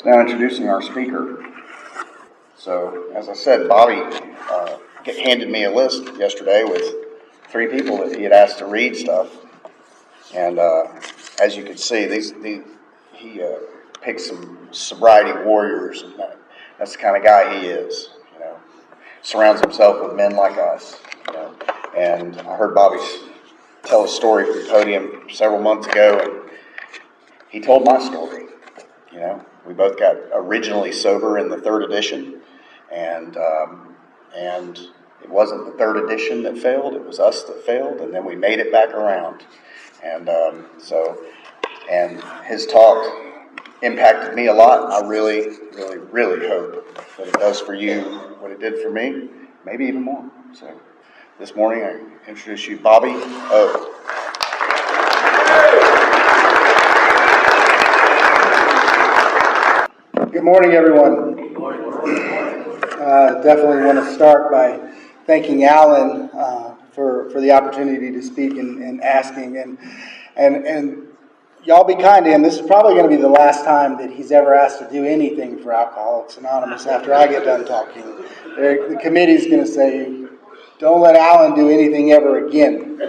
Now introducing our speaker. So, as I said, Bobby handed me a list yesterday with 3 people that he had asked to read stuff. And as you can see, he picked some sobriety warriors. And that's the kind of guy he is. You know, surrounds himself with men like us. You know, and I heard Bobby tell a story from the podium several months ago, and he told my story. You know, we both got originally sober in the 3rd edition, and it wasn't the 3rd edition that failed; it was us that failed, and then we made it back around. And and his talk impacted me a lot. I really, really, really hope that it does for you what it did for me, maybe even more. So this morning I introduce you Bobby O. Good morning, everyone. Definitely want to start by thanking Alan for the opportunity to speak and asking. And y'all be kind to him. This is probably going to be the last time that he's ever asked to do anything for Alcoholics Anonymous after I get done talking. The committee's going to say, don't let Alan do anything ever again.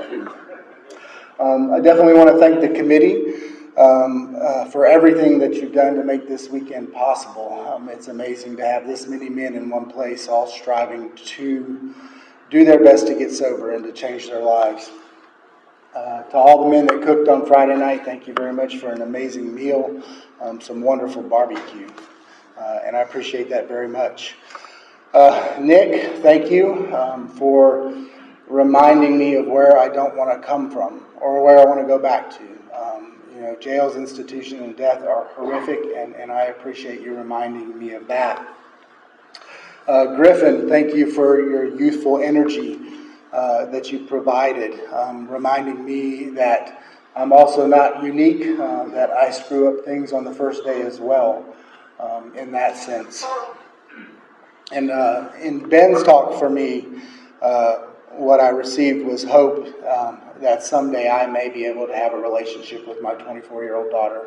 I definitely want to thank the committee for everything that you've done to make this weekend possible. It's amazing to have this many men in one place, all striving to do their best to get sober and to change their lives. To all the men that cooked on Friday night, thank you very much for an amazing meal, some wonderful barbecue, and I appreciate that very much. Nick, thank you for reminding me of where I don't want to come from or where I want to go back to. Jails, institution, and death are horrific, and I appreciate you reminding me of that. Griffin, thank you for your youthful energy that you provided, reminding me that I'm also not unique, that I screw up things on the first day as well, in that sense. And in Ben's talk for me, what I received was hope that someday I may be able to have a relationship with my 24-year-old daughter.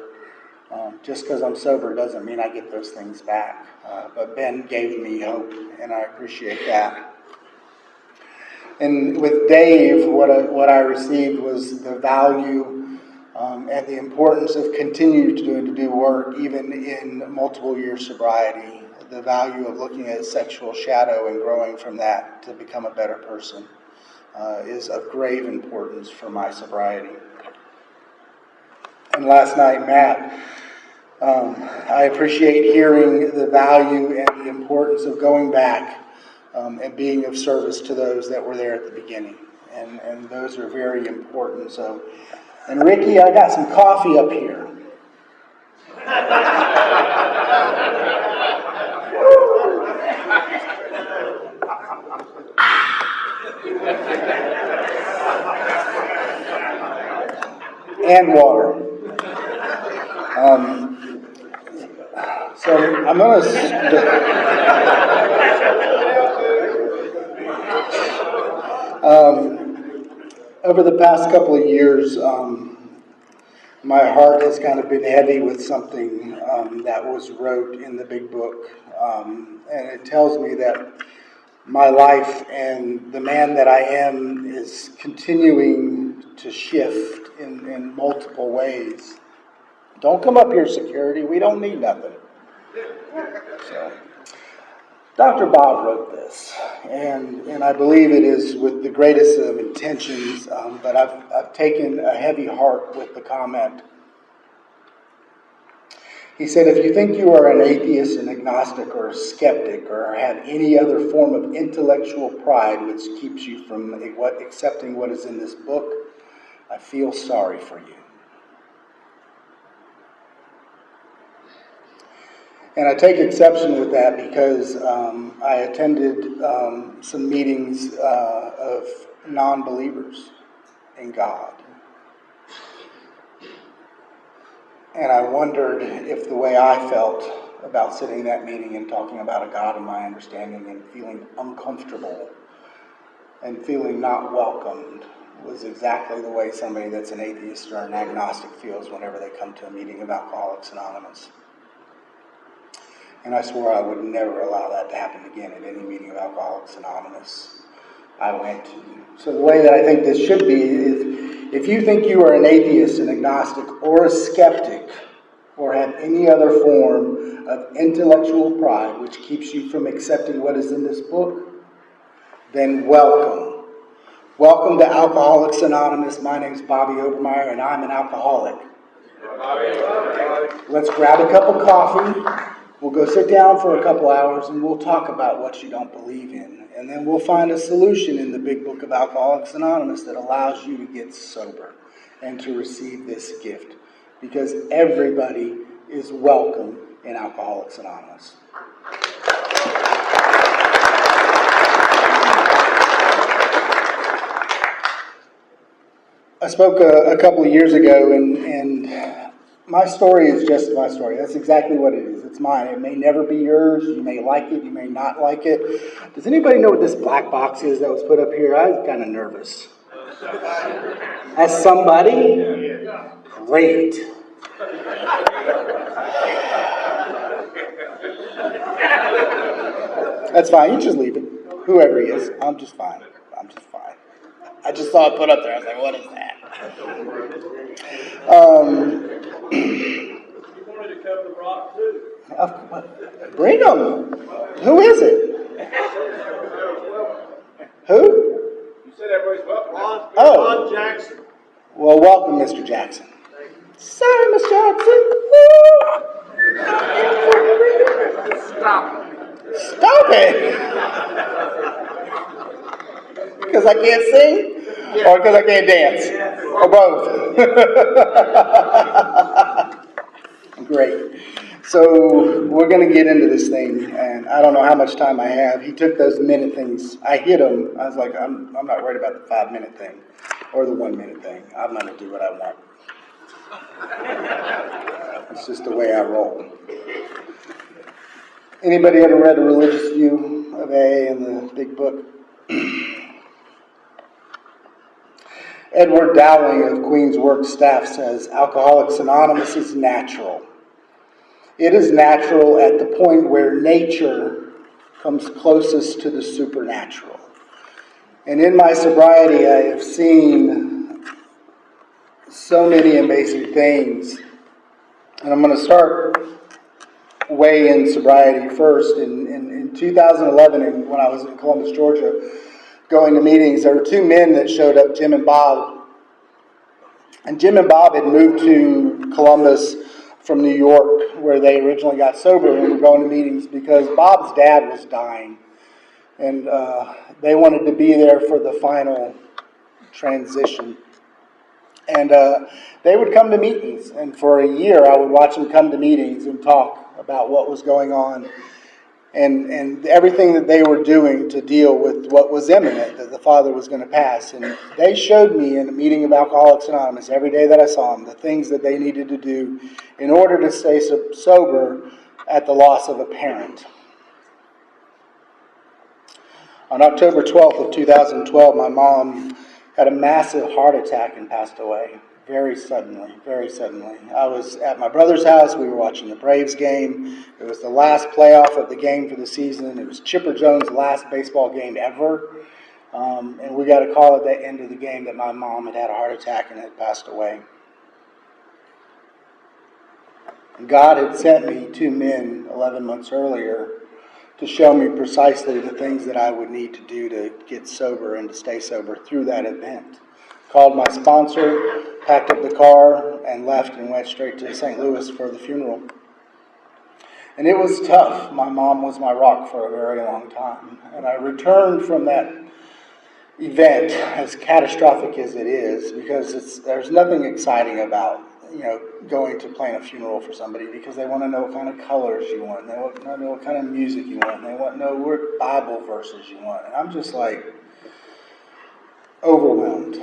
Just because I'm sober doesn't mean I get those things back. But Ben gave me hope, and I appreciate that. And with Dave, what I received was the value and the importance of continuing to do work, even in multiple-year sobriety. The value of looking at sexual shadow and growing from that to become a better person is of grave importance for my sobriety. And last night, Matt, I appreciate hearing the value and the importance of going back and being of service to those that were there at the beginning. And those are very important. So, and Ricky, I got some coffee up here. And water. So I'm going to... over the past couple of years, my heart has kind of been heavy with something that was wrote in the big book. And it tells me that my life and the man that I am is continuing to shift in multiple ways. Don't come up here, security. We don't need nothing. So, Dr. Bob wrote this, and I believe it is with the greatest of intentions, but I've taken a heavy heart with the comment. He said, if you think you are an atheist, an agnostic, or a skeptic, or have any other form of intellectual pride which keeps you from accepting what is in this book, I feel sorry for you. And I take exception with that because I attended some meetings of non-believers in God. And I wondered if the way I felt about sitting in that meeting and talking about a God of my understanding and feeling uncomfortable and feeling not welcomed was exactly the way somebody that's an atheist or an agnostic feels whenever they come to a meeting of Alcoholics Anonymous. And I swore I would never allow that to happen again at any meeting of Alcoholics Anonymous I went to. So the way that I think this should be is, if you think you are an atheist, an agnostic, or a skeptic, or have any other form of intellectual pride which keeps you from accepting what is in this book, then welcome. Welcome to Alcoholics Anonymous. My name's Bobby Obermeyer, and I'm an alcoholic. Let's grab a cup of coffee. We'll go sit down for a couple hours, and we'll talk about what you don't believe in. And then we'll find a solution in the big book of Alcoholics Anonymous that allows you to get sober and to receive this gift. Because everybody is welcome in Alcoholics Anonymous. I spoke a couple of years ago, and my story is just my story. That's exactly what it is. It's mine. It may never be yours. You may like it. You may not like it. Does anybody know what this black box is that was put up here? I was kind of nervous. As somebody? Great. That's fine. You just leave it. Whoever he is. I'm just fine. I just saw it put up there. I was like, what is that? You wanted to cover the rock too. Bring them. Who is it? Who? You said everybody's welcome. Ron Jackson. Well, welcome, Mr. Jackson. Sorry, Miss Jackson. Stop it. Because I can't sing? Or because I can't dance? Or both? Great. So we're going to get into this thing, and I don't know how much time I have. He took those minute things. I hit him. I was like, I'm not worried about the 5-minute thing or the 1-minute thing. I'm going to do what I want. It's just the way I roll. Anybody ever read A Religious View of AA in the big book? Edward Dowling of Queen's Work staff says, Alcoholics Anonymous is natural. It is natural at the point where nature comes closest to the supernatural. And in my sobriety, I have seen so many amazing things. And I'm going to start way in sobriety first. In 2011, when I was in Columbus, Georgia, going to meetings, there were 2 men that showed up, Jim and Bob. And Jim and Bob had moved to Columbus from New York, where they originally got sober and were going to meetings because Bob's dad was dying. And they wanted to be there for the final transition. And they would come to meetings. And for a year, I would watch them come to meetings and talk about what was going on. And everything that they were doing to deal with what was imminent, that the father was going to pass. And they showed me in a meeting of Alcoholics Anonymous every day that I saw them, the things that they needed to do in order to stay sober at the loss of a parent. On October 12th of 2012, my mom had a massive heart attack and passed away. Very suddenly. I was at my brother's house. We were watching the Braves game. It was the last playoff of the game for the season. It was Chipper Jones' last baseball game ever. And we got a call at the end of the game that my mom had had a heart attack and had passed away. God had sent me 2 men 11 months earlier to show me precisely the things that I would need to do to get sober and to stay sober through that event. Called my sponsor, packed up the car, and left and went straight to St. Louis for the funeral. And it was tough. My mom was my rock for a very long time. And I returned from that event, as catastrophic as it is, because there's nothing exciting about going to plan a funeral for somebody, because they want to know what kind of colors you want, and they want to know what kind of music you want, and they want to know what Bible verses you want. And I'm just like overwhelmed.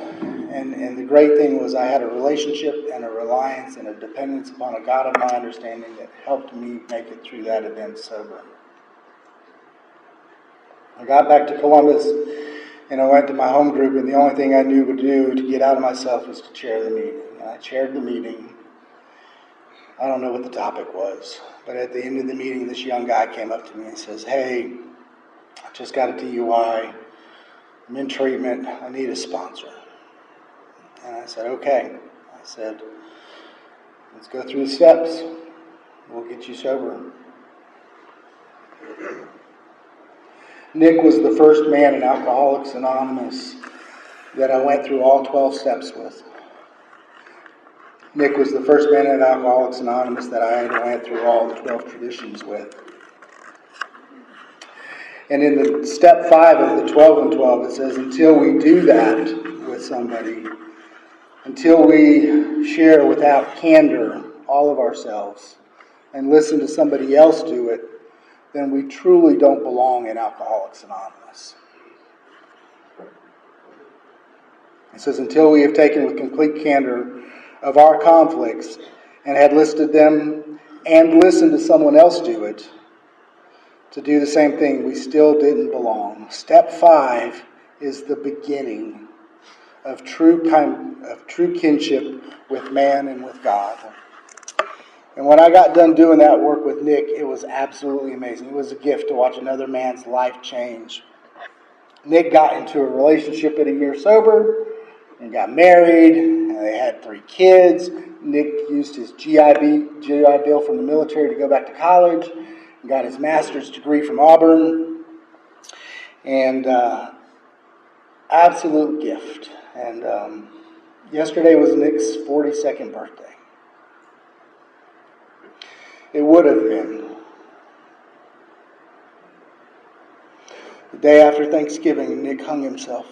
And the great thing was I had a relationship and a reliance and a dependence upon a God of my understanding that helped me make it through that event sober. I got back to Columbus and I went to my home group, and the only thing I knew to do to get out of myself was to chair the meeting. And I chaired the meeting. I don't know what the topic was, but at the end of the meeting, this young guy came up to me and says, "Hey, I just got a DUI. I'm in treatment. I need a sponsor." And I said, "Okay." I said, "Let's go through the steps. We'll get you sober." Nick was the first man in Alcoholics Anonymous that I went through all 12 steps with. Nick was the first man in Alcoholics Anonymous that I went through all the 12 traditions with. And in the step 5 of the 12 and 12, it says, until we do that with somebody, until we share without candor all of ourselves and listen to somebody else do it, then we truly don't belong in Alcoholics Anonymous. It says, until we have taken with complete candor of our conflicts and had listed them and listened to someone else do it, to do the same thing, we still didn't belong. Step 5 is the beginning of true kinship with man and with God. And when I got done doing that work with Nick, it was absolutely amazing. It was a gift to watch another man's life change. Nick got into a relationship at a year sober and got married, and they had 3 kids. Nick used his GI Bill from the military to go back to college, and got his master's degree from Auburn, and absolute gift. And yesterday was Nick's 42nd birthday. It would have been the day after Thanksgiving. Nick hung himself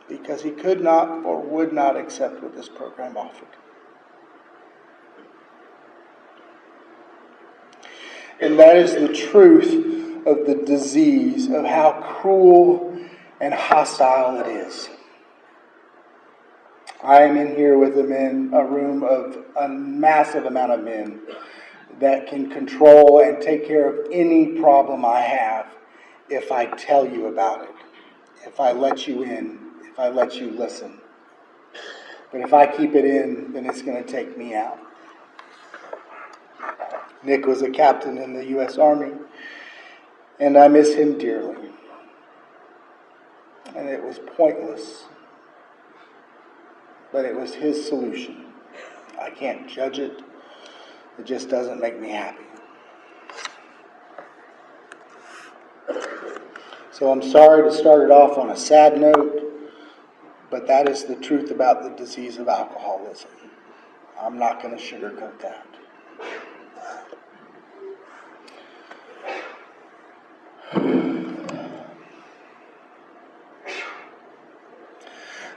because he could not or would not accept what this program offered. And that is the truth of the disease, of how cruel and hostile it is. I am in here with a room of a massive amount of men that can control and take care of any problem I have if I tell you about it, if I let you in, if I let you listen. But if I keep it in, then it's going to take me out. Nick was a captain in the U.S. Army, and I miss him dearly. And it was pointless. But it was his solution. I can't judge it. It just doesn't make me happy. So I'm sorry to start it off on a sad note, but that is the truth about the disease of alcoholism. I'm not going to sugarcoat that.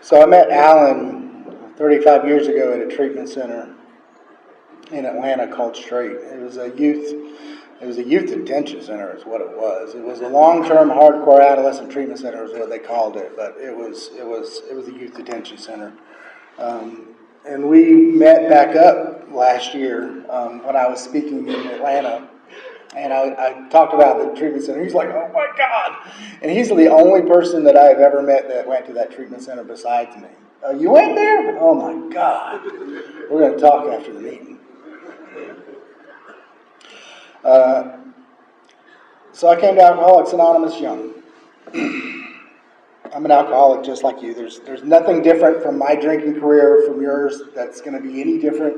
So I met Alan 35 years ago at a treatment center in Atlanta called Straight. It was a youth detention center is what it was. It was a long-term hardcore adolescent treatment center is what they called it, but it was a youth detention center. And we met back up last year when I was speaking in Atlanta. And I talked about the treatment center. He's like, "Oh my God." And he's the only person that I've ever met that went to that treatment center besides me. You went there? Oh my God. We're going to talk after the meeting. So I came to Alcoholics Anonymous young. I'm an alcoholic just like you. There's nothing different from my drinking career from yours that's going to be any different.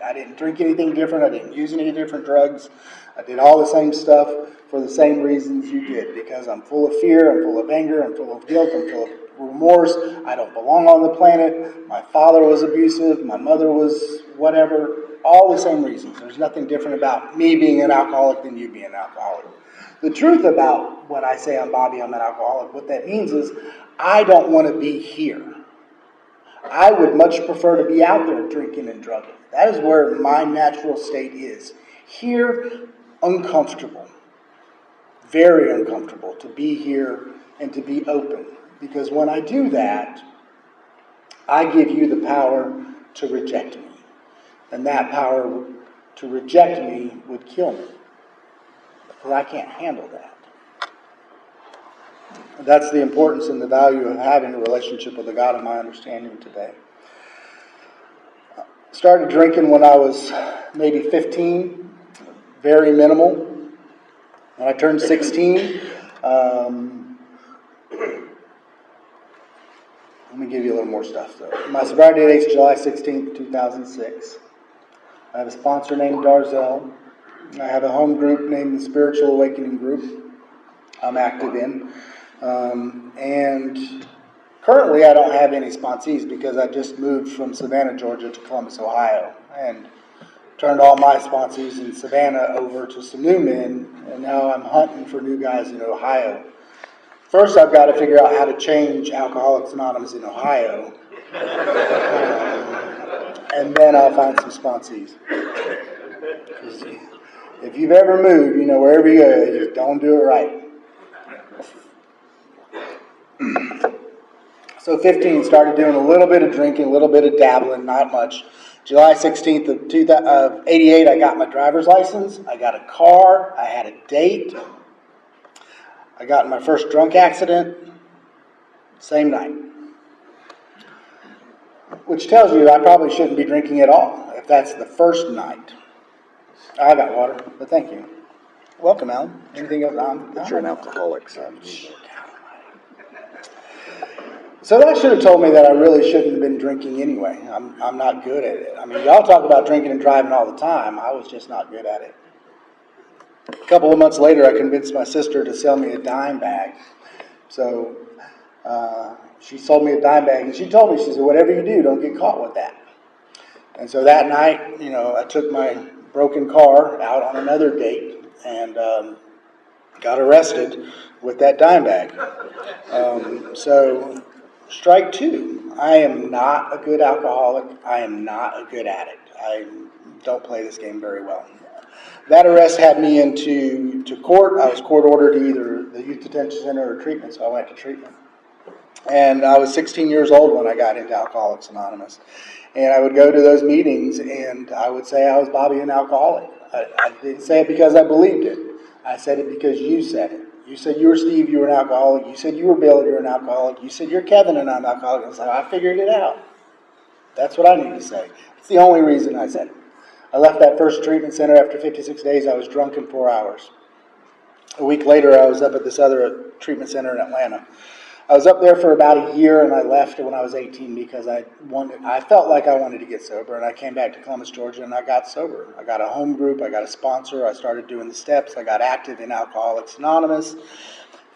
I didn't drink anything different. I didn't use any different drugs. I did all the same stuff for the same reasons you did, because I'm full of fear, I'm full of anger, I'm full of guilt, I'm full of remorse. I don't belong on the planet. My father was abusive. My mother was whatever. All the same reasons. There's nothing different about me being an alcoholic than you being an alcoholic. The truth about when I say I'm Bobby, I'm an alcoholic, what that means is I don't want to be here. I would much prefer to be out there drinking and drugging. That is where my natural state is. Here, uncomfortable. Very uncomfortable to be here and to be open. Because when I do that, I give you the power to reject me. And that power to reject me would kill me. Because I can't handle that. That's the importance and the value of having a relationship with the God of my understanding today. Started drinking when I was maybe 15, very minimal. When I turned 16, let me give you a little more stuff though. My sobriety date is July 16th, 2006. I have a sponsor named Darzell. I have a home group named the Spiritual Awakening Group I'm active in. And currently I don't have any sponsees because I just moved from Savannah, Georgia to Columbus, Ohio, and turned all my sponsees in Savannah over to some new men, and now I'm hunting for new guys in Ohio. First, I've got to figure out how to change Alcoholics Anonymous in Ohio, and then I'll find some sponsees. If you've ever moved, you know, wherever you go, you just don't do it right. So 15, started doing a little bit of drinking, a little bit of dabbling, not much. July 16th of 88, I got my driver's license. I got a car. I had a date. I got in my first drunk accident, same night. Which tells you I probably shouldn't be drinking at all, if that's the first night. I got water, but thank you. Welcome, Alan. Anything else? But you're an alcoholic, so. So that should have told me that I really shouldn't have been drinking anyway. I'm not good at it. I mean, y'all talk about drinking and driving all the time. I was just not good at it. A couple of months later, I convinced my sister to sell me a dime bag. So she sold me a dime bag, and she told me, she said, whatever you do, don't get caught with that. And so that night, you know, I took my broken car out on another date and got arrested with that dime bag. So strike two. I am not a good alcoholic. I am not a good addict. I don't play this game very well. That arrest had me into court. I was court ordered to either the youth detention center or treatment, so I went to treatment. And I was 16 years old when I got into Alcoholics Anonymous. And I would go to those meetings and I would say I was Bobby, an alcoholic. I didn't say it because I believed it. I said it because you said it. You said you were Steve, you were an alcoholic. You said you were Bill, you're an alcoholic. You said you're Kevin, and I'm an alcoholic. And so I figured it out. That's what I need to say. It's the only reason I said it. I left that first treatment center after 56 days. I was drunk in 4 hours. A week later, I was up at this other treatment center in Atlanta. I was up there for about a year, and I left when I was 18 because I felt like I wanted to get sober, and I came back to Columbus, Georgia, and I got sober. I got a home group. I got a sponsor. I started doing the steps. I got active in Alcoholics Anonymous.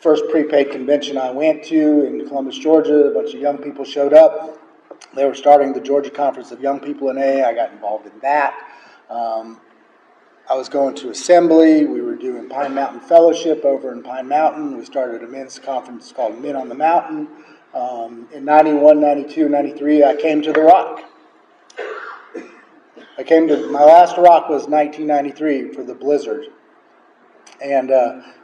First prepaid convention I went to in Columbus, Georgia, a bunch of young people showed up. They were starting the Georgia Conference of Young People in AA. I got involved in that. I was going to Assembly. We were doing Pine Mountain Fellowship over in Pine Mountain. We started a men's conference called Men on the Mountain. In 91, 92, 93, I came to the Rock. My last Rock was 1993 for the Blizzard. And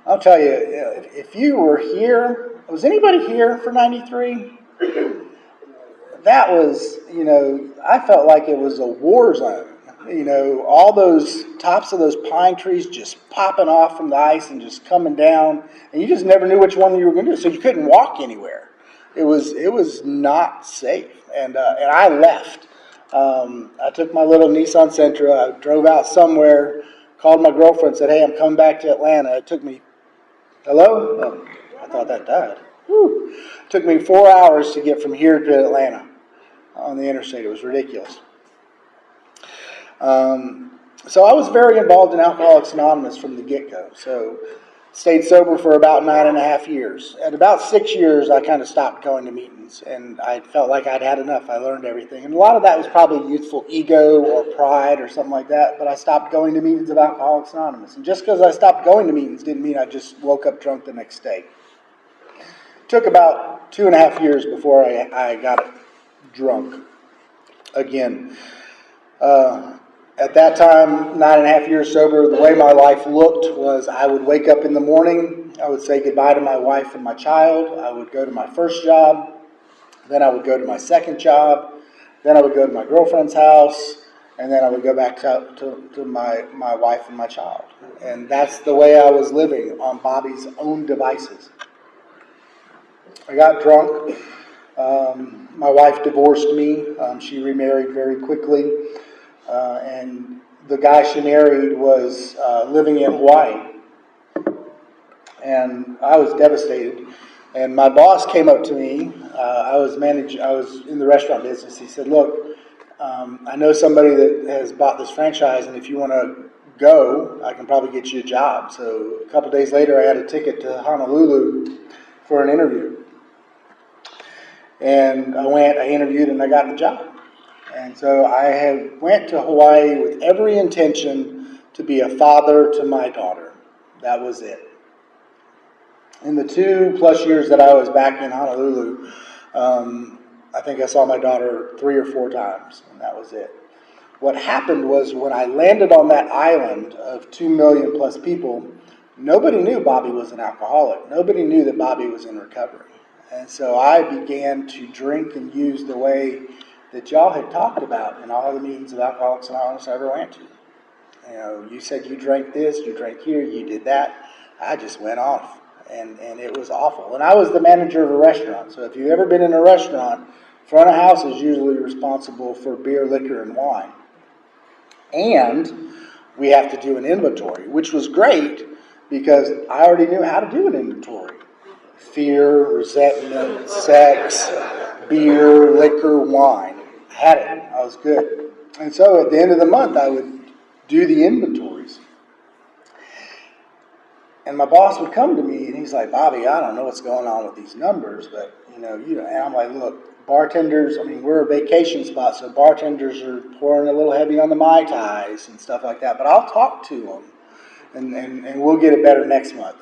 I'll tell you, if you were here, was anybody here for 93? That was, you know, I felt like it was a war zone. You know, all those tops of those pine trees just popping off from the ice and just coming down, and you just never knew which one you were going to do, so you couldn't walk anywhere. It was not safe, and I left. I took my little Nissan Sentra, I drove out somewhere, called my girlfriend, said, hey, I'm coming back to Atlanta. It took me, hello? Oh, I thought that died. Whew. It took me 4 hours to get from here to Atlanta on the interstate. It was ridiculous. So I was very involved in Alcoholics Anonymous from the get-go. So stayed sober for about 9.5 years. At about 6 years, I kind of stopped going to meetings, and I felt like I'd had enough. I learned everything. And a lot of that was probably youthful ego or pride or something like that, but I stopped going to meetings of Alcoholics Anonymous. And just because I stopped going to meetings didn't mean I just woke up drunk the next day. It took about 2.5 years before I got drunk again. At that time, 9.5 years sober, the way my life looked was I would wake up in the morning, I would say goodbye to my wife and my child, I would go to my first job, then I would go to my second job, then I would go to my girlfriend's house, and then I would go back to my wife and my child. And that's the way I was living on Bobby's own devices. I got drunk. My wife divorced me. She remarried very quickly. And the guy she married was living in Hawaii. And I was devastated. And my boss came up to me. I was in the restaurant business. He said, "Look, I know somebody that has bought this franchise, and if you want to go, I can probably get you a job." So a couple days later, I had a ticket to Honolulu for an interview. And I interviewed, and I got the job. And so I went to Hawaii with every intention to be a father to my daughter. That was it. In the 2+ years that I was back in Honolulu, I think I saw my daughter 3 or 4 times, and that was it. What happened was when I landed on that island of 2 million plus people, nobody knew Bobby was an alcoholic. Nobody knew that Bobby was in recovery. And so I began to drink and use the way that y'all had talked about in all the meetings of Alcoholics Anonymous I ever went to. You know, you said you drank this, you drank here, you did that. I just went off, and it was awful. And I was the manager of a restaurant, so if you've ever been in a restaurant, front of house is usually responsible for beer, liquor, and wine. And we have to do an inventory, which was great because I already knew how to do an inventory. Fear, resentment, sex, beer, liquor, wine. I had it. I was good. And so at the end of the month, I would do the inventories. And my boss would come to me and he's like, "Bobby, I don't know what's going on with these numbers, but and I'm like, "Look, bartenders, we're a vacation spot, so bartenders are pouring a little heavy on the Mai Tais and stuff like that, but I'll talk to them and we'll get it better next month."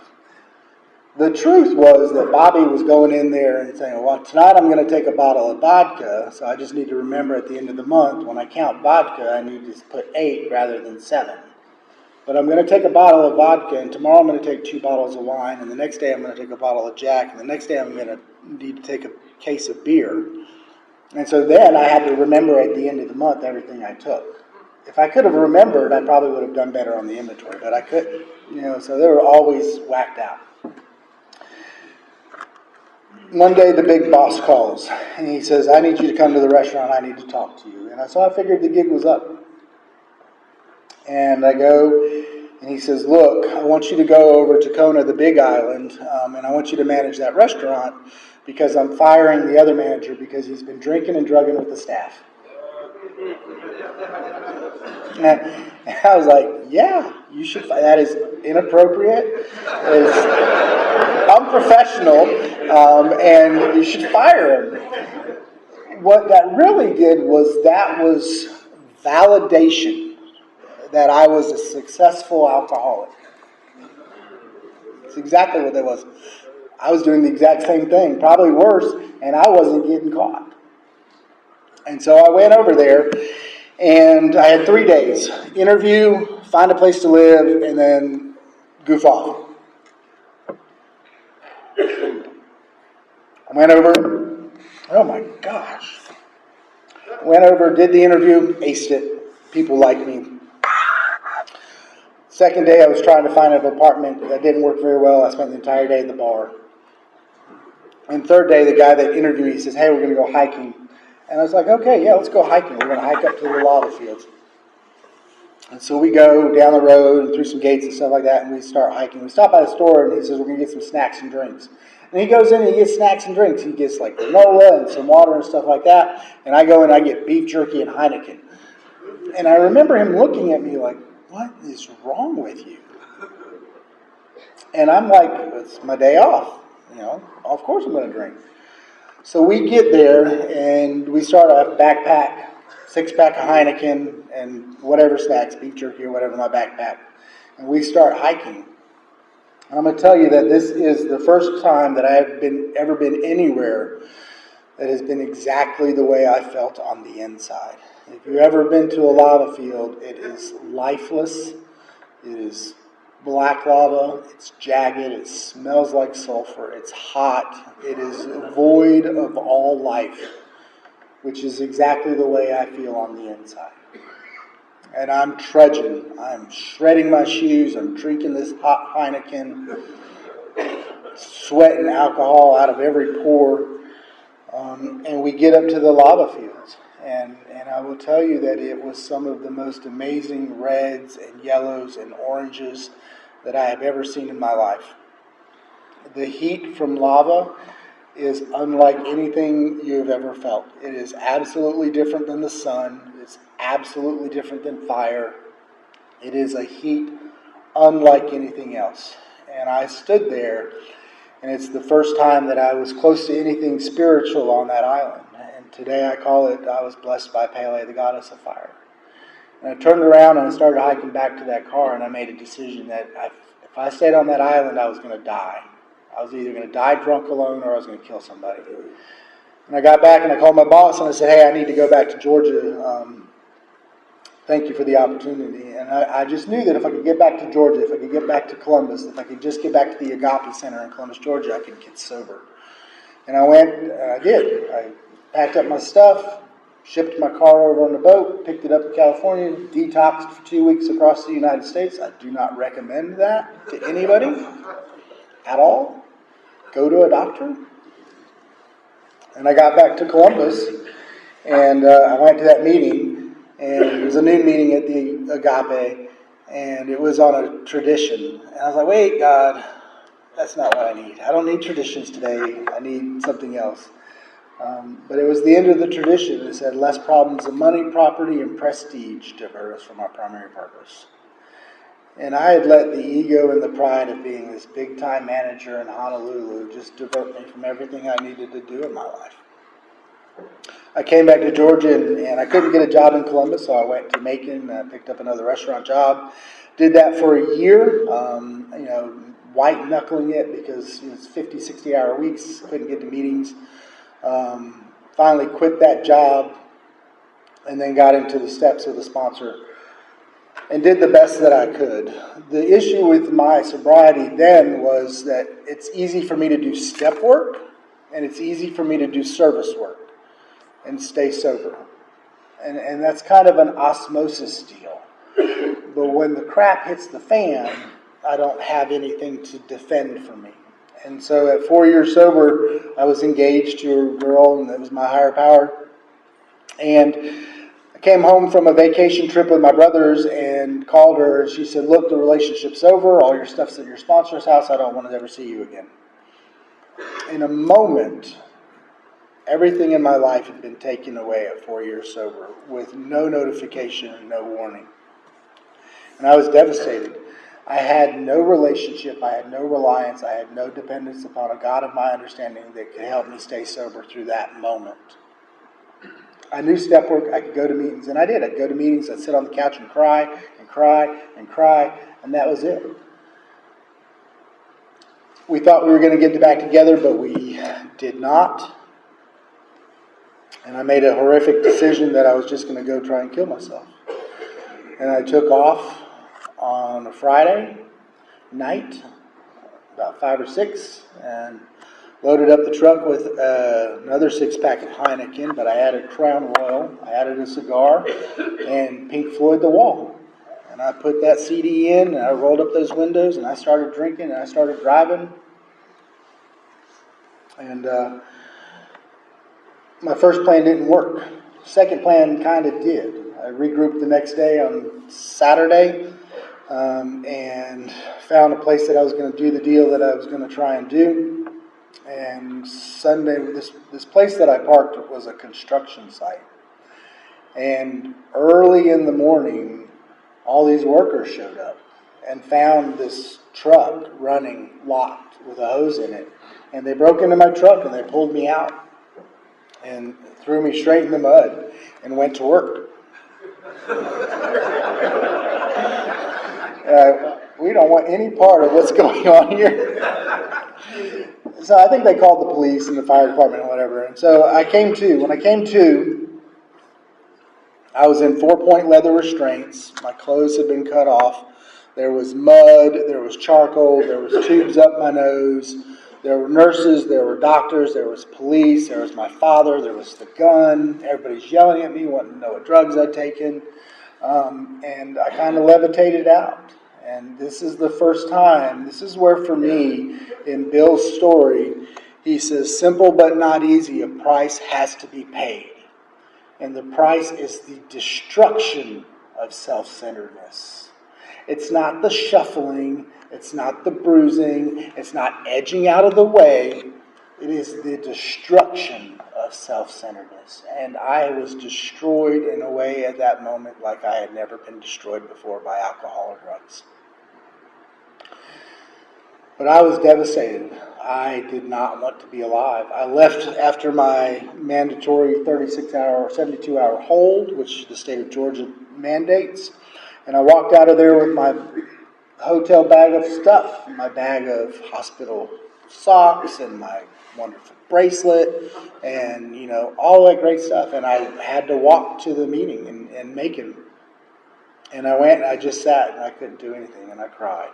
The truth was that Bobby was going in there and saying, "Well, tonight I'm going to take a bottle of vodka, so I just need to remember at the end of the month, when I count vodka, I need to put 8 rather than 7. But I'm going to take a bottle of vodka, and tomorrow I'm going to take 2 bottles of wine, and the next day I'm going to take a bottle of Jack, and the next day I'm going to need to take a case of beer." And so then I had to remember at the end of the month everything I took. If I could have remembered, I probably would have done better on the inventory, but I couldn't. So they were always whacked out. One day the big boss calls, and he says, "I need you to come to the restaurant. I need to talk to you." And so I figured the gig was up. And I go, and he says, "Look, I want you to go over to Kona, the Big Island, and I want you to manage that restaurant because I'm firing the other manager because he's been drinking and drugging with the staff." And I was like, "Yeah, you should. That is inappropriate. It is unprofessional, and you should fire him." What that really did was validation that I was a successful alcoholic. It's exactly what that was. I was doing the exact same thing, probably worse, and I wasn't getting caught. And so I went over there, and I had 3 days. Interview, find a place to live, and then goof off. I went over, oh my gosh. Went over, did the interview, aced it. People liked me. Second day, I was trying to find an apartment. That didn't work very well. I spent the entire day at the bar. And third day, the guy that interviewed me, he says, "Hey, we're going to go hiking." And I was like, "Okay, yeah, let's go hiking. We're going to hike up to the lava fields." And so we go down the road and through some gates and stuff like that, and we start hiking. We stop by the store, and he says, "We're going to get some snacks and drinks." And he goes in and he gets snacks and drinks. He gets like granola and some water and stuff like that. And I go in and I get beef jerky and Heineken. And I remember him looking at me like, "What is wrong with you?" And I'm like, "It's my day off. Of course I'm going to drink." So we get there and we start a backpack, 6-pack of Heineken and whatever snacks, beef jerky or whatever in my backpack. And we start hiking. And I'm going to tell you that this is the first time that I have ever been anywhere that has been exactly the way I felt on the inside. If you've ever been to a lava field, it is lifeless. It is black lava. It's jagged. It smells like sulfur. It's hot. It is void of all life, which is exactly the way I feel on the inside. And I'm trudging. I'm shredding my shoes. I'm drinking this hot Heineken, sweating alcohol out of every pore. And we get up to the lava fields. And I will tell you that it was some of the most amazing reds and yellows and oranges that I have ever seen in my life. The heat from lava is unlike anything you've ever felt. It is absolutely different than the sun. It's absolutely different than fire. It is a heat unlike anything else. And I stood there, and it's the first time that I was close to anything spiritual on that island. And today I call it, I was blessed by Pele, the goddess of fire. And I turned around and I started hiking back to that car, and I made a decision that if I stayed on that island, I was going to die. I was either going to die drunk alone or I was going to kill somebody. And I got back and I called my boss and I said, hey, I need to go back to Georgia. Thank you for the opportunity. And I just knew that if I could get back to Georgia, if I could get back to Columbus, if I could just get back to the Agape Center in Columbus, Georgia, I could get sober. And I went, I did. I packed up my stuff, shipped my car over on the boat, picked it up in California, detoxed for 2 weeks across the United States. I do not recommend that to anybody at all. Go to a doctor. And I got back to Columbus, and I went to that meeting, and it was a noon meeting at the Agape, and it was on a tradition. And I was like, wait, God, that's not what I need. I don't need traditions today. I need something else. But it was the end of the tradition. It said, less problems of money, property, and prestige divert us from our primary purpose. And I had let the ego and the pride of being this big-time manager in Honolulu just divert me from everything I needed to do in my life. I came back to Georgia, and I couldn't get a job in Columbus, so I went to Macon, picked up another restaurant job. Did that for a year, white-knuckling it because it's 50, 60-hour weeks, couldn't get to meetings. Finally quit that job, and then got into the steps with a sponsor and did the best that I could. The issue with my sobriety then was that it's easy for me to do step work, and it's easy for me to do service work and stay sober. And that's kind of an osmosis deal. But when the crap hits the fan, I don't have anything to defend for me. And so at 4 years sober, I was engaged to a girl, and that was my higher power. And I came home from a vacation trip with my brothers and called her, and she said, look, the relationship's over. All your stuff's at your sponsor's house. I don't want to ever see you again. In a moment, everything in my life had been taken away at 4 years sober with no notification and no warning. And I was devastated. I had no relationship. I had no reliance. I had no dependence upon a God of my understanding that could help me stay sober through that moment. I knew step work. I could go to meetings, and I did. I'd go to meetings. I'd sit on the couch and cry and cry and cry, and that was it. We thought we were going to get back together, but we did not. And I made a horrific decision that I was just going to go try and kill myself. And I took off on a Friday night, about 5 or 6, and loaded up the truck with another 6-pack of Heineken, but I added Crown Royal, I added a cigar, and Pink Floyd The Wall. And I put that CD in, and I rolled up those windows, and I started drinking, and I started driving. And my first plan didn't work. Second plan kind of did. I regrouped the next day on Saturday, and found a place that I was going to do the deal that I was going to try and do. And Sunday, this place that I parked was a construction site. And early in the morning, all these workers showed up and found this truck running locked with a hose in it. And they broke into my truck and they pulled me out and threw me straight in the mud and went to work. We don't want any part of what's going on here. So I think they called the police and the fire department and whatever. And so I came to. When I came to, I was in 4-point leather restraints. My clothes had been cut off. There was mud. There was charcoal. There was tubes up my nose. There were nurses. There were doctors. There was police. There was my father. There was the gun. Everybody's yelling at me, wanting to know what drugs I'd taken. And I kind of levitated out. And this is the first time. This is where, for me, in Bill's story, He says, simple but not easy, a price has to be paid. And the price is the destruction of self-centeredness. It's not the shuffling, it's not the bruising, it's not edging out of the way. It is the destruction of self-centeredness. And I was destroyed in a way at that moment like I had never been destroyed before by alcohol or drugs. But I was devastated. I did not want to be alive. I left after my mandatory 36-hour or 72-hour hold, which the state of Georgia mandates. And I walked out of there with my hotel bag of stuff, my bag of hospital socks and my wonderful bracelet and, all that great stuff. And I had to walk to the meeting in Macon. And I went and I just sat and I couldn't do anything and I cried.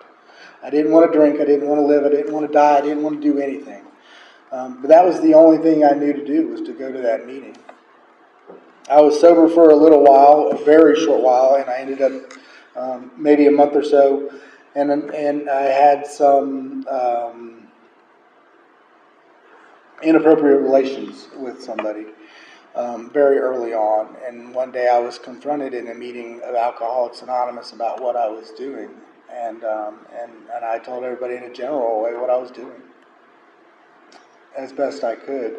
I didn't want to drink, I didn't want to live, I didn't want to die, I didn't want to do anything. But that was the only thing I knew to do, was to go to that meeting. I was sober for a little while, a very short while, and I ended up maybe a month or so, and I had some inappropriate relations with somebody very early on. And one day I was confronted in a meeting of Alcoholics Anonymous about what I was doing. And I told everybody in a general way what I was doing as best I could.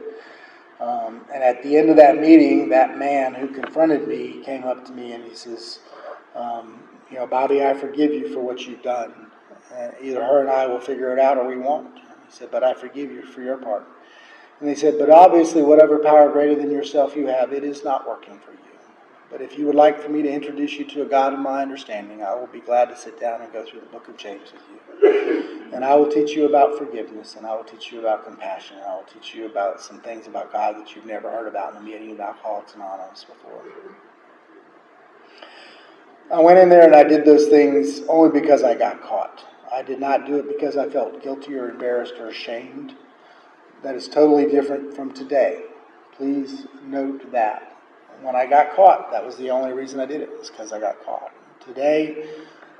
And at the end of that meeting, that man who confronted me came up to me and he says, Bobby, I forgive you for what you've done. Either her and I will figure it out or we won't. He said, but I forgive you for your part. And he said, but obviously whatever power greater than yourself you have, it is not working for you. But if you would like for me to introduce you to a God of my understanding, I will be glad to sit down and go through the book of James with you. And I will teach you about forgiveness, and I will teach you about compassion, and I will teach you about some things about God that you've never heard about in a meeting of Alcoholics Anonymous before. I went in there and I did those things only because I got caught. I did not do it because I felt guilty or embarrassed or ashamed. That is totally different from today. Please note that. When I got caught, that was the only reason I did it, was because I got caught. Today,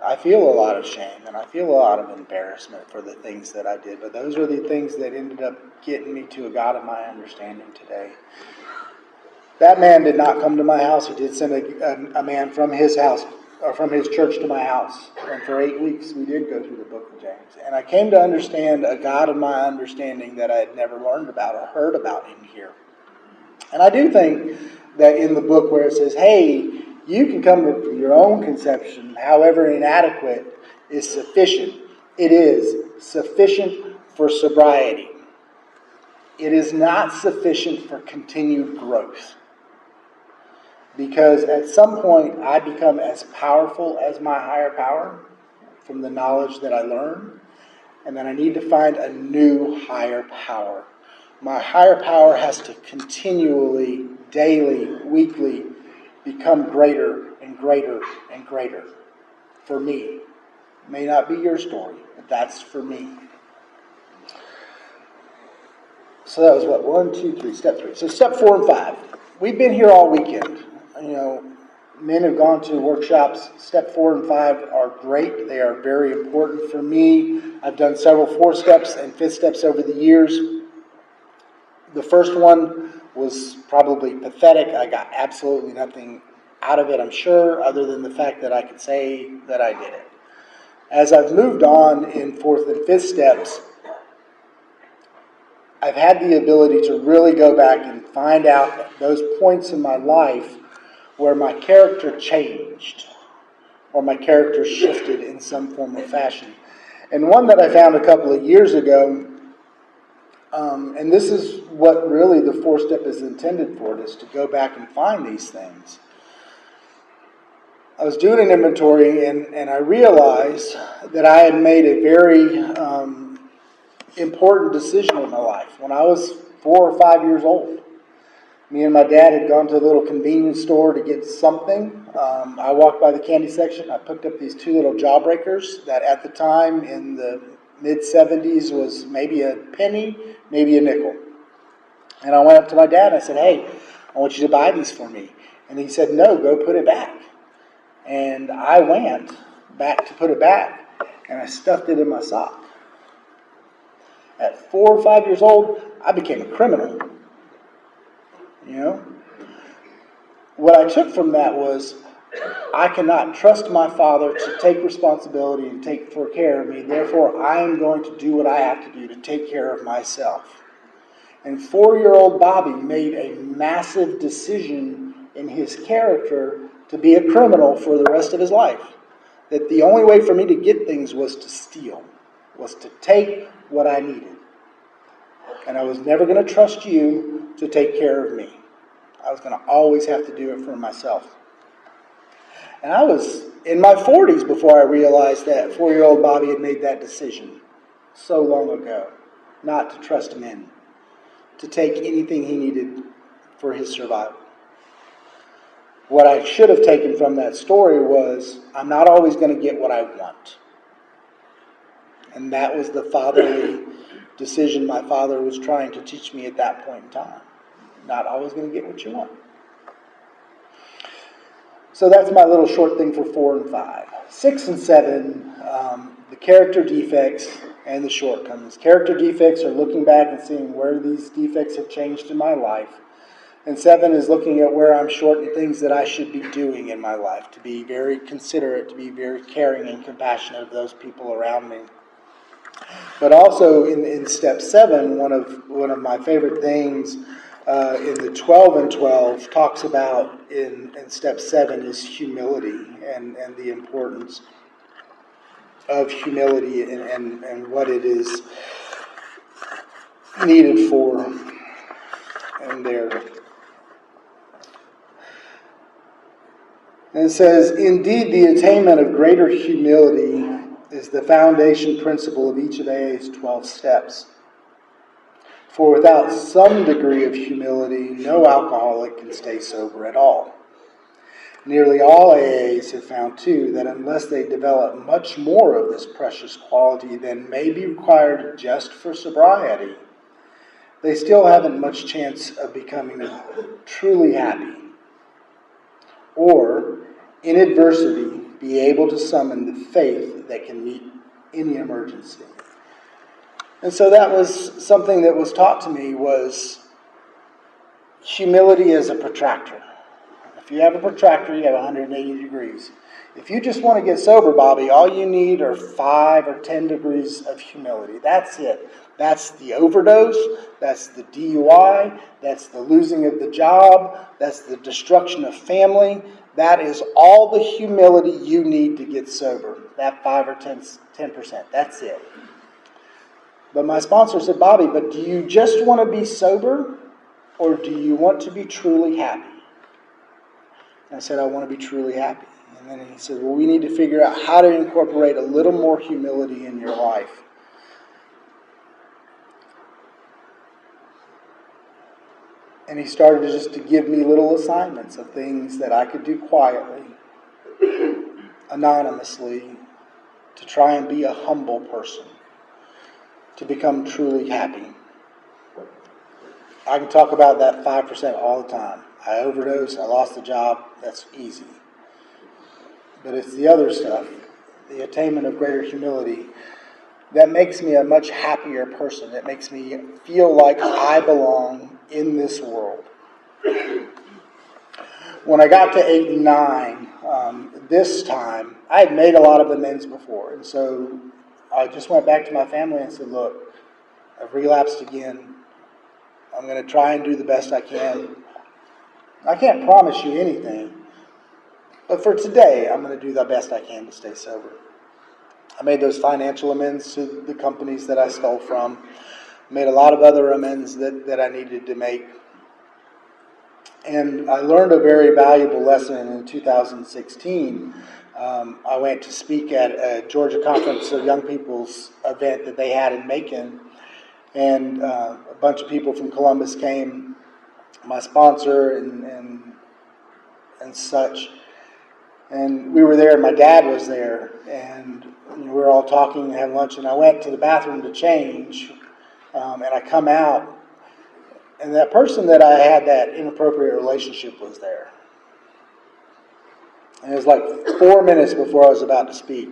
I feel a lot of shame and I feel a lot of embarrassment for the things that I did, but those are the things that ended up getting me to a God of my understanding today. That man did not come to my house. He did send a man from his house, or from his church to my house. And for 8 weeks, we did go through the book of James. And I came to understand a God of my understanding that I had never learned about or heard about in here. And I do think that in the book where it says, hey, you can come with your own conception, however inadequate, is sufficient. It is sufficient for sobriety. It is not sufficient for continued growth. Because at some point, I become as powerful as my higher power from the knowledge that I learn, and then I need to find a new higher power. My higher power has to continually, daily, weekly, become greater and greater and greater for me. It may not be your story, but that's for me. So that was what? 1, 2, 3, step 3. So step 4 and 5. We've been here all weekend. Men have gone to workshops. Step 4 and 5 are great. They are very important for me. I've done several 4 steps and 5th steps over the years. The first one was probably pathetic. I got absolutely nothing out of it, I'm sure, other than the fact that I could say that I did it. As I've moved on in 4th and 5th steps, I've had the ability to really go back and find out those points in my life where my character changed or my character shifted in some form or fashion. And one that I found a couple of years ago, and this is what really the 4th step is intended for, is to go back and find these things. I was doing an inventory and I realized that I had made a very important decision in my life. When I was 4 or 5 years old, me and my dad had gone to a little convenience store to get something. I walked by the candy section. I picked up these 2 little Jawbreakers that at the time in the mid-70s was maybe a penny, maybe a nickel. And I went up to my dad and I said, hey, I want you to buy these for me. And he said, no, go put it back. And I went back to put it back and I stuffed it in my sock. At 4 or 5 years old, I became a criminal. You know? What I took from that was, I cannot trust my father to take responsibility and take care of me. Therefore, I am going to do what I have to do to take care of myself. And 4-year-old Bobby made a massive decision in his character to be a criminal for the rest of his life. That the only way for me to get things was to steal, was to take what I needed. And I was never going to trust you to take care of me. I was going to always have to do it for myself. And I was in my 40s before I realized that 4-year-old Bobby had made that decision so long ago, not to trust men, to take anything he needed for his survival. What I should have taken from that story was, I'm not always going to get what I want. And that was the fatherly decision my father was trying to teach me at that point in time. Not always going to get what you want. So that's my little short thing for 4 and 5. 6 and 7, the character defects and the shortcomings. Character defects are looking back and seeing where these defects have changed in my life. And 7 is looking at where I'm short in things that I should be doing in my life, to be very considerate, to be very caring and compassionate of those people around me. But also in step 7, one of my favorite things in the 12 and 12 talks about in step 7 is humility and the importance of humility and what it is needed for. And there. And it says, indeed, the attainment of greater humility is the foundation principle of each of AA's 12 steps. For without some degree of humility, no alcoholic can stay sober at all. Nearly all AAs have found, too, that unless they develop much more of this precious quality than may be required just for sobriety, they still haven't much chance of becoming truly happy, or, in adversity, be able to summon the faith that can meet any emergency. And so that was something that was taught to me, was humility as a protractor. If you have a protractor, you have 180 degrees. If you just want to get sober, Bobby, all you need are 5 or 10 degrees of humility. That's it. That's the overdose. That's the DUI. That's the losing of the job. That's the destruction of family. That is all the humility you need to get sober. That 5 or 10%. That's it. But my sponsor said, Bobby, but do you just want to be sober, or do you want to be truly happy? And I said, I want to be truly happy. And then he said, well, we need to figure out how to incorporate a little more humility in your life. And he started just to give me little assignments of things that I could do quietly, anonymously, to try and be a humble person, to become truly happy. I can talk about that 5% all the time. I overdosed, I lost the job, that's easy. But it's the other stuff, the attainment of greater humility, that makes me a much happier person. It makes me feel like I belong in this world. When I got to 8 and 9, this time, I had made a lot of amends before. And so I just went back to my family and said, look, I've relapsed again. I'm going to try and do the best I can. I can't promise you anything. But for today, I'm going to do the best I can to stay sober. I made those financial amends to the companies that I stole from. Made a lot of other amends that I needed to make. And I learned a very valuable lesson in 2016. I went to speak at a Georgia Conference of Young People's event that they had in Macon. And a bunch of people from Columbus came, my sponsor and such. And we were there, and my dad was there, and we were all talking and having lunch, and I went to the bathroom to change, and I come out, and that person that I had that inappropriate relationship was there. And it was like 4 minutes before I was about to speak,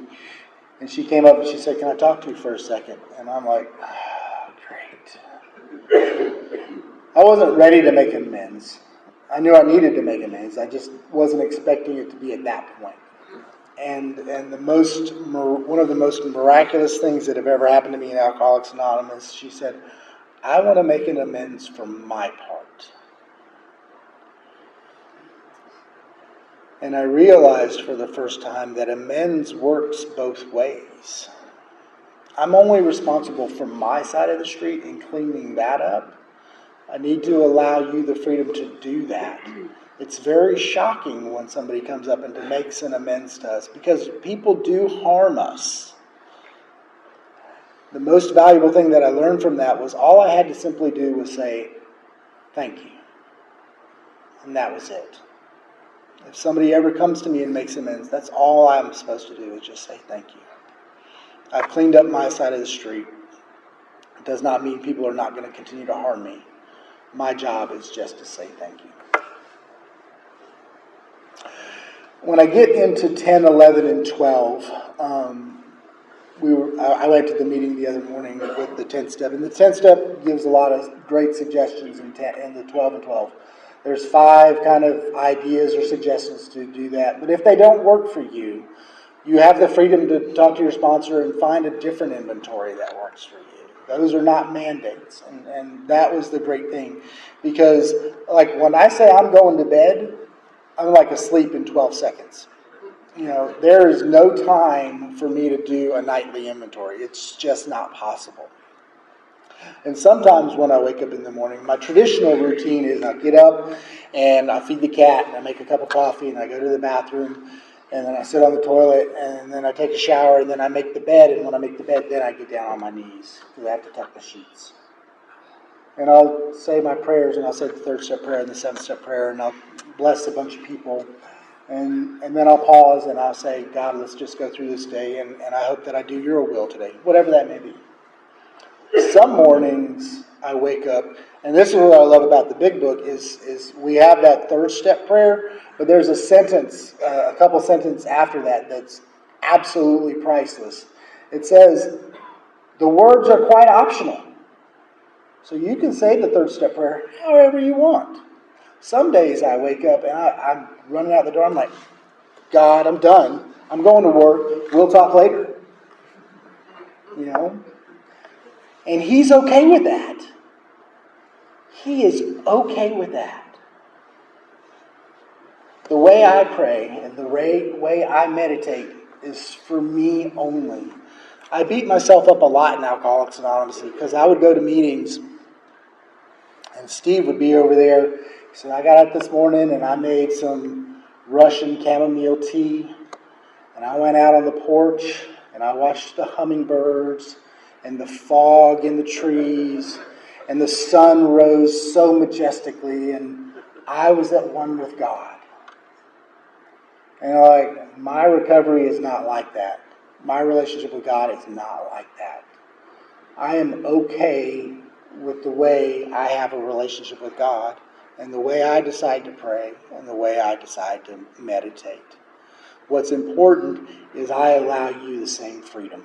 and she came up and she said, can I talk to you for a second? And I'm like, I wasn't ready to make amends. I knew I needed to make amends. I just wasn't expecting it to be at that point. And one of the most miraculous things that have ever happened to me in Alcoholics Anonymous, she said, I want to make an amends for my part. And I realized for the first time that amends works both ways. I'm only responsible for my side of the street and cleaning that up. I need to allow you the freedom to do that. It's very shocking when somebody comes up and makes an amends to us because people do harm us. The most valuable thing that I learned from that was all I had to simply do was say, thank you. And that was it. If somebody ever comes to me and makes amends, that's all I'm supposed to do is just say thank you. I've cleaned up my side of the street. It does not mean people are not going to continue to harm me. My job is just to say thank you. When I get into 10, 11, and 12, I went to the meeting the other morning with the 10 step, and the 10 step gives a lot of great suggestions in the 12 and 12. There's 5 kind of ideas or suggestions to do that, but if they don't work for you, you have the freedom to talk to your sponsor and find a different inventory that works for you. Those are not mandates, and that was the great thing, because like when I say I'm going to bed, I'm like asleep in 12 seconds. There is no time for me to do a nightly inventory. It's just not possible. And sometimes when I wake up in the morning, my traditional routine is I get up and I feed the cat and I make a cup of coffee and I go to the bathroom and then I sit on the toilet and then I take a shower and then I make the bed, and when I make the bed then I get down on my knees because I have to tuck the sheets. And I'll say my prayers, and I'll say the 3rd step prayer and the 7th step prayer, and I'll bless a bunch of people. And then I'll pause and I'll say, God, let's just go through this day, and I hope that I do your will today, whatever that may be. Some mornings I wake up, and this is what I love about the big book, is we have that 3rd step prayer, but there's a sentence, a couple sentences after that that's absolutely priceless. It says, the words are quite optional. So you can say the 3rd step prayer however you want. Some days I wake up and I'm running out the door. I'm like, God, I'm done. I'm going to work. We'll talk later. And He's okay with that. He is okay with that. The way I pray and the way I meditate is for me only. I beat myself up a lot in Alcoholics Anonymous because I would go to meetings and Steve would be over there. He said, I got up this morning and I made some Russian chamomile tea. And I went out on the porch and I watched the hummingbirds and the fog in the trees. And the sun rose so majestically. And I was at one with God. And my recovery is not like that. My relationship with God is not like that. I am okay with the way I have a relationship with God and the way I decide to pray and the way I decide to meditate. What's important is I allow you the same freedom.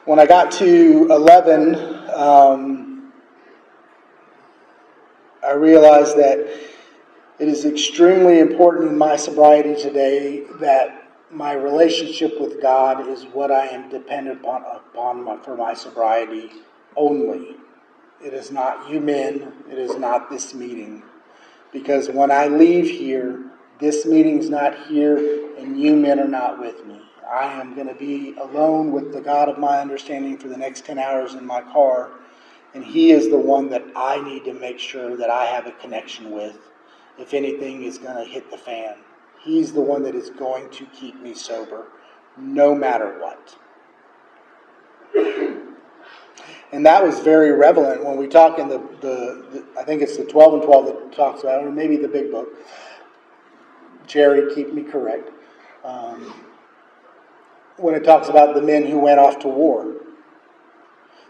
When I got to 11, I realized that it is extremely important in my sobriety today that my relationship with God is what I am dependent upon for my sobriety only. It is not you men. It is not this meeting. Because when I leave here, this meeting's not here and you men are not with me. I am going to be alone with the God of my understanding for the next 10 hours in my car. And He is the one that I need to make sure that I have a connection with if anything is going to hit the fan. He's the one that is going to keep me sober, no matter what. And that was very relevant when we talk in the I think it's the 12 and 12 that talks about it, or maybe the big book. Jerry, keep me correct. When it talks about the men who went off to war.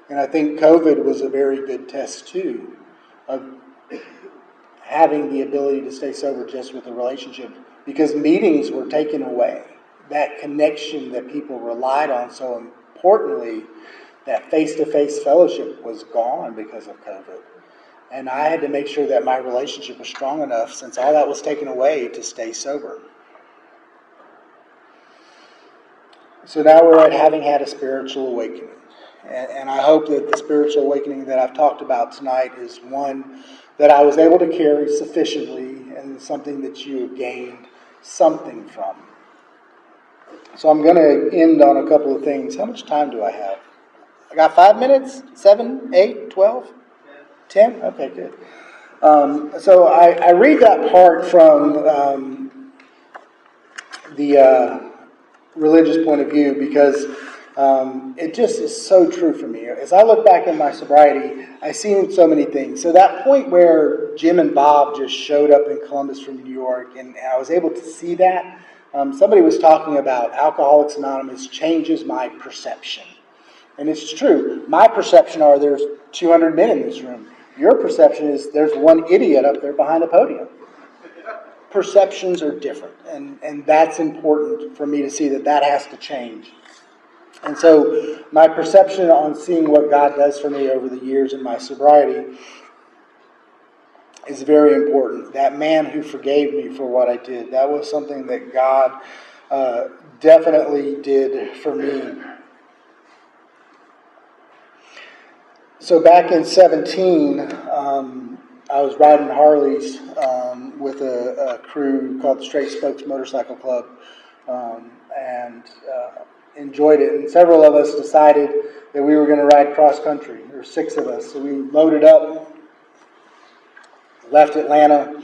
And I think COVID was a very good test, too, of having the ability to stay sober just with a relationship. Because meetings were taken away. That connection that people relied on so importantly That face-to-face fellowship was gone because of COVID. And I had to make sure that my relationship was strong enough, since all that was taken away, to stay sober. So now we're at having had a spiritual awakening. And I hope that the spiritual awakening that I've talked about tonight is one that I was able to carry sufficiently, and something that you have gained something from. So I'm going to end on a couple of things. How much time do I have? I got 5 minutes? 7, 8, 12? 10? Okay, good. So I read that part from the religious point of view, because it just is so true for me. As I look back in my sobriety, I see so many things. So that point where Jim and Bob just showed up in Columbus from New York, and I was able to see that. Somebody was talking about Alcoholics Anonymous changes my perception. And it's true. My perception are there's 200 men in this room. Your perception is there's one idiot up there behind a podium. Perceptions are different. And that's important for me to see that has to change. And so my perception on seeing what God does for me over the years in my sobriety is very important. That man who forgave me for what I did, that was something that God definitely did for me. So back in 17, I was riding Harleys with a crew called the Straight Spokes Motorcycle Club, and enjoyed it. And several of us decided that we were going to ride cross country. There were 6 of us. So we loaded up, left Atlanta.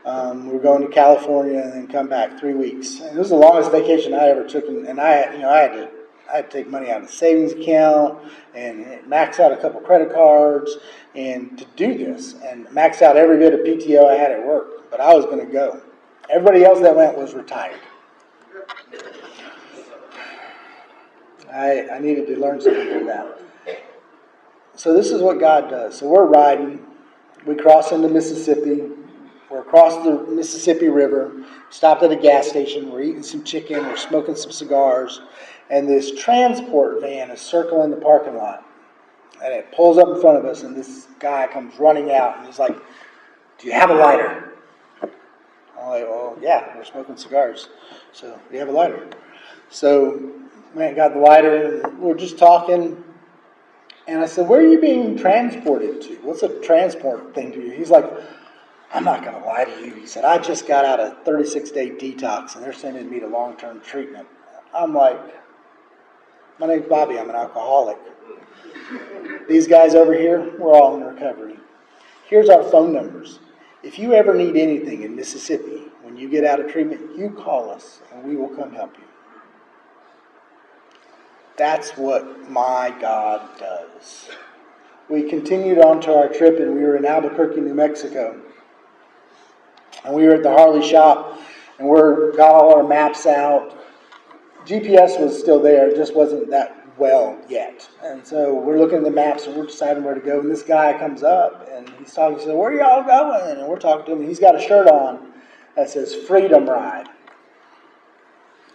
We were going to California and then come back 3 weeks. And it was the longest vacation I ever took. And I had to take money out of the savings account and max out a couple credit cards and to do this, and max out every bit of PTO I had at work. But I was going to go. Everybody else that went was retired. I needed to learn something from that. So this is what God does. So we're riding. We cross into Mississippi. We're across the Mississippi River. Stopped at a gas station. We're eating some chicken. We're smoking some cigars. And this transport van is circling the parking lot. And it pulls up in front of us, and this guy comes running out, and he's like, "Do you have a lighter?" I'm like, "Well, yeah, we're smoking cigars. So, do you have a lighter?" So, man got the lighter, and we're just talking. And I said, "Where are you being transported to? What's a transport thing to you?" He's like, "I'm not going to lie to you." He said, "I just got out of 36-day detox, and they're sending me to long-term treatment." I'm like, "My name's Bobby. I'm an alcoholic. These guys over here, we're all in recovery. Here's our phone numbers. If you ever need anything in Mississippi, when you get out of treatment, you call us, and we will come help you." That's what my God does. We continued on to our trip, and we were in Albuquerque, New Mexico. And we were at the Harley shop, and we got all our maps out. GPS was still there, it just wasn't that well yet. And so we're looking at the maps, and we're deciding where to go. And this guy comes up, and he's talking, he said, "Where are y'all going?" And we're talking to him, and he's got a shirt on that says Freedom Ride.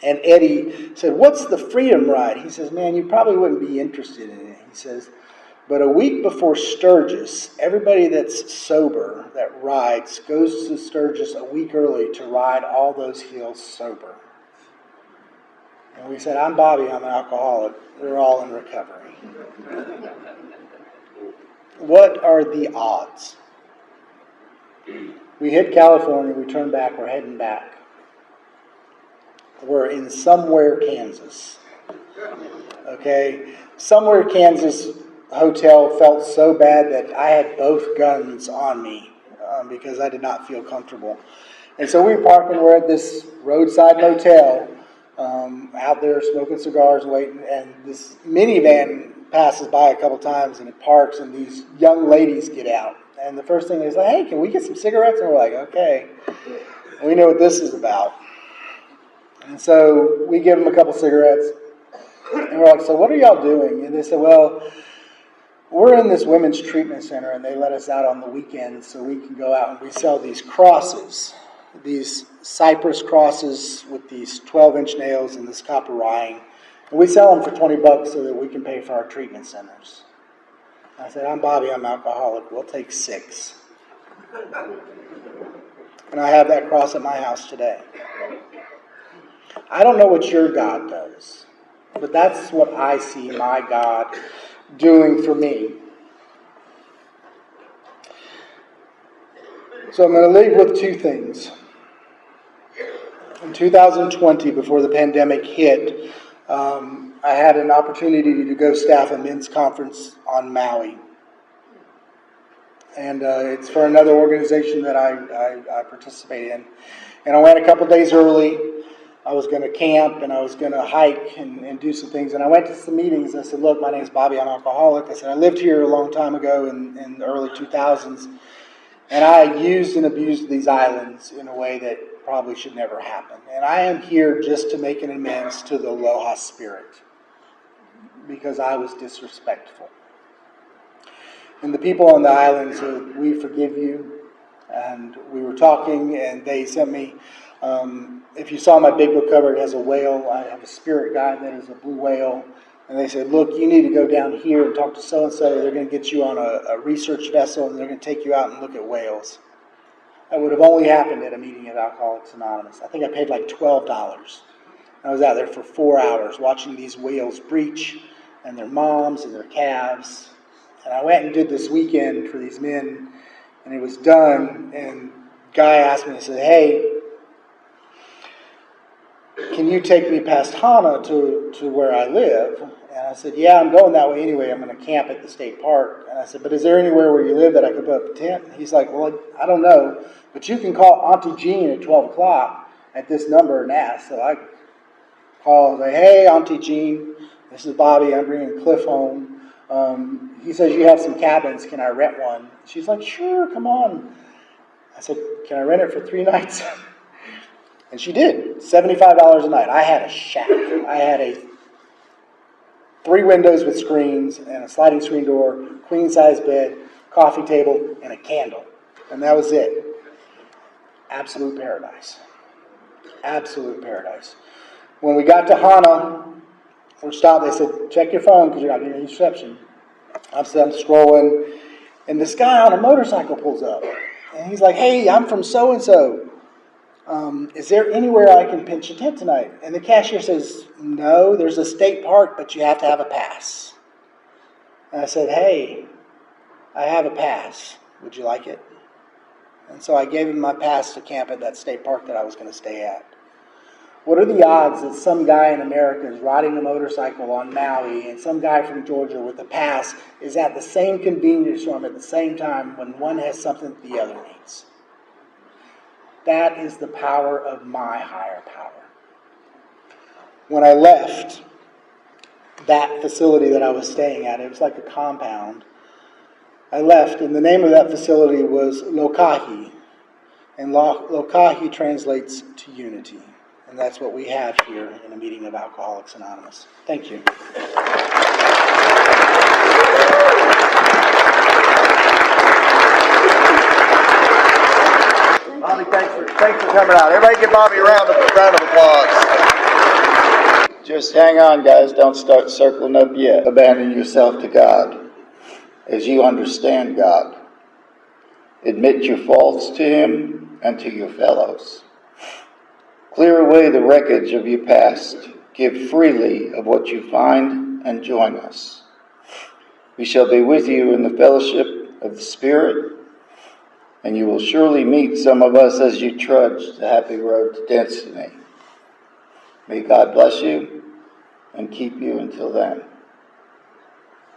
And Eddie said, "What's the Freedom Ride?" He says, "Man, you probably wouldn't be interested in it." He says, "But a week before Sturgis, everybody that's sober that rides goes to Sturgis a week early to ride all those hills sober." And we said, "I'm Bobby, I'm an alcoholic. We're all in recovery." What are the odds? We hit California, we turn back, we're heading back. We're in Somewhere, Kansas. Okay? Somewhere, Kansas hotel felt so bad that I had both guns on me because I did not feel comfortable. And so we parked, and we're at this roadside motel out there smoking cigars and waiting. And this minivan passes by a couple times, and it parks, and these young ladies get out. And the first thing is like, "Hey, can we get some cigarettes?" And we're like, "Okay, we know what this is about." And so we give them a couple cigarettes, and we're like, "So what are y'all doing?" And they said, "Well, we're in this women's treatment center, and they let us out on the weekends so we can go out and we sell these crosses, these cypress crosses with these 12-inch nails and this copper ring. We sell them for $20 so that we can pay for our treatment centers. I said, I'm Bobby, I'm alcoholic. We'll take 6. And I have that cross at my house today. I don't know what your God does, but that's what I see my God doing for me. So I'm going to leave with 2 things. In 2020, before the pandemic hit, I had an opportunity to go staff a men's conference on Maui. And it's for another organization that I participate in. And I went a couple days early. I was going to camp and I was going to hike and do some things. And I went to some meetings. I said, look, my name's Bobby, I'm an alcoholic. I said, I lived here a long time ago in the early 2000s. And I used and abused these islands in a way that probably should never happen. And I am here just to make an amends to the Aloha spirit because I was disrespectful. And the people on the island said, we forgive you. And we were talking and they sent me, if you saw my big book cover, it has a whale. I have a spirit guide that is a blue whale. And they said, look, you need to go down here and talk to so-and-so. They're going to get you on a research vessel and they're going to take you out and look at whales. That would have only happened at a meeting of Alcoholics Anonymous. I think I paid like $12. I was out there for 4 hours watching these whales breach and their moms and their calves. And I went and did this weekend for these men and it was done. And guy asked me, he said, hey, can you take me past Hana to where I live? And I said, yeah, I'm going that way anyway. I'm going to camp at the state park. And I said, but is there anywhere where you live that I could put up a tent? And he's like, well, I don't know. But you can call Auntie Jean at 12 o'clock at this number and ask. So I called and say, hey, Auntie Jean, this is Bobby. I'm bringing Cliff home. He says you have some cabins. Can I rent one? She's like, sure, come on. I said, can I rent it for 3 nights? And she did. $75 a night. I had a shack. I had 3 windows with screens and a sliding screen door, queen-size bed, coffee table, and a candle. And that was it. Absolute paradise. Absolute paradise. When we got to Hana, we stopped. They said, check your phone because you're not getting any reception. I'm scrolling, and this guy on a motorcycle pulls up. And he's like, hey, I'm from so-and-so. Is there anywhere I can pitch a tent tonight? And the cashier says, no, there's a state park, but you have to have a pass. And I said, hey, I have a pass. Would you like it? And so I gave him my pass to camp at that state park that I was going to stay at. What are the odds that some guy in America is riding a motorcycle on Maui and some guy from Georgia with a pass is at the same convenience store at the same time when one has something that the other needs? That is the power of my higher power. When I left that facility that I was staying at, it was like a compound. I left, and the name of that facility was Lokahi. And Lokahi translates to unity. And that's what we have here in a meeting of Alcoholics Anonymous. Thank you. Bobby, thanks for coming out. Everybody give Bobby a round of applause. Just hang on, guys. Don't start circling up yet. Abandon yourself to God as you understand God. Admit your faults to Him and to your fellows. Clear away the wreckage of your past. Give freely of what you find and join us. We shall be with you in the fellowship of the Spirit, and you will surely meet some of us as you trudge the happy road to destiny. May God bless you and keep you until then.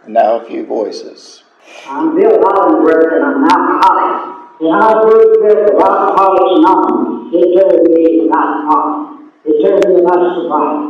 And now a few voices. I'm Bill Hollenberg, and I'm an alcoholic. And I first read of Alcoholics Anonymous, it turned me about alcohol. It turned me about sobriety.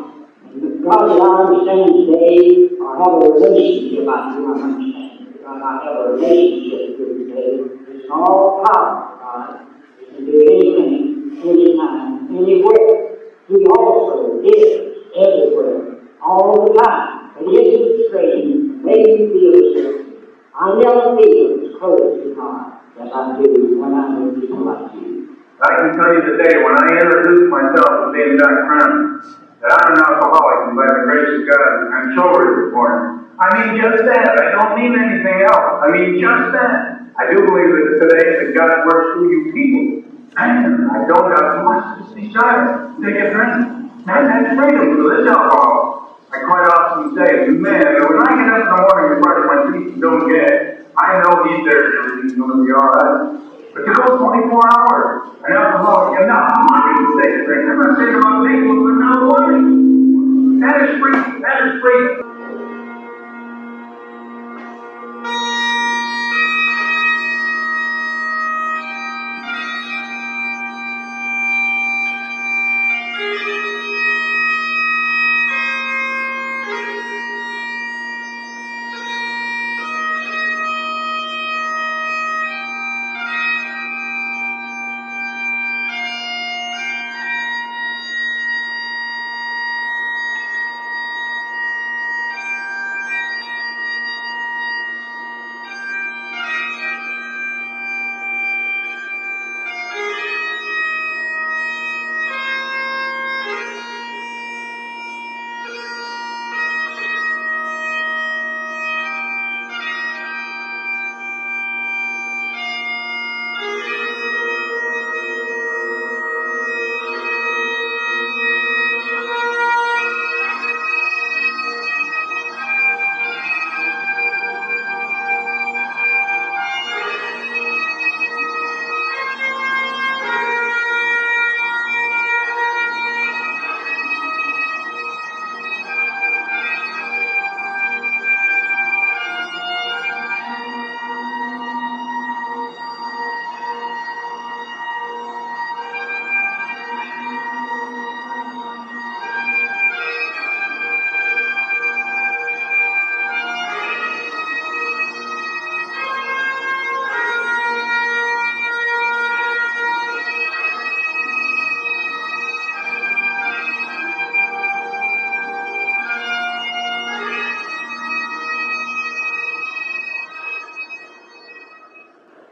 And God that I understand today, or have a relationship, I do not understand. Because I have a relationship with you today. It's all powerful, God. It can do anything, anytime, anywhere. He also is everywhere, all the time. But it is strange, maybe you feel so. I never feel as close to God as I do when I'm with people like you. I can tell you today, when I introduced myself as being Jack Crown, that I'm an alcoholic, and by the grace of God, I'm sober this morning. I mean just that. I don't mean anything else. I mean just that. I do believe that today that God works through you people. And I don't have too much to be silent. Take a drink. Man, that's freedom for this alcohol. I quite often say, man, when I get up in the morning and brush my teeth and don't get, I know he's there and everything's going to be all right. But to go 24 hours, an alcoholic, and not wanting to take a drink. I'm not saying about people who are not wanting. That is freedom. That is freedom.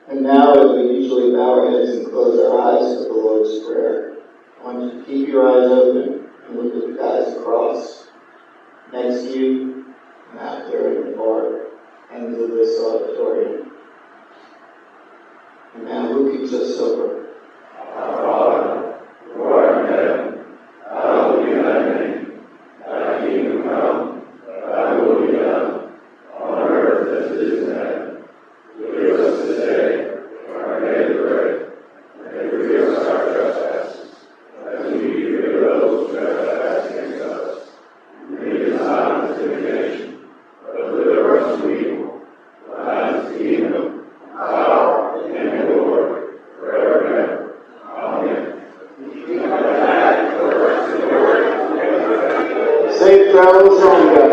And now, as we usually bow our heads and close our eyes for the Lord's Prayer, I want you to keep your eyes open and look at the guy's cross next to you and out there in the far end of this auditorium. And now, who keeps us sober? Our Father, who art in heaven, hallowed be thy name. Thy kingdom come, thy will be done, on earth as it is in heaven. Give us this day our daily bread, and forgive us our trespasses, as we forgive those who trespass against us. Lead us not into temptation, but deliver us from evil. For thine is the kingdom, power, and glory, forever and ever. Amen. Safe travels home, guys.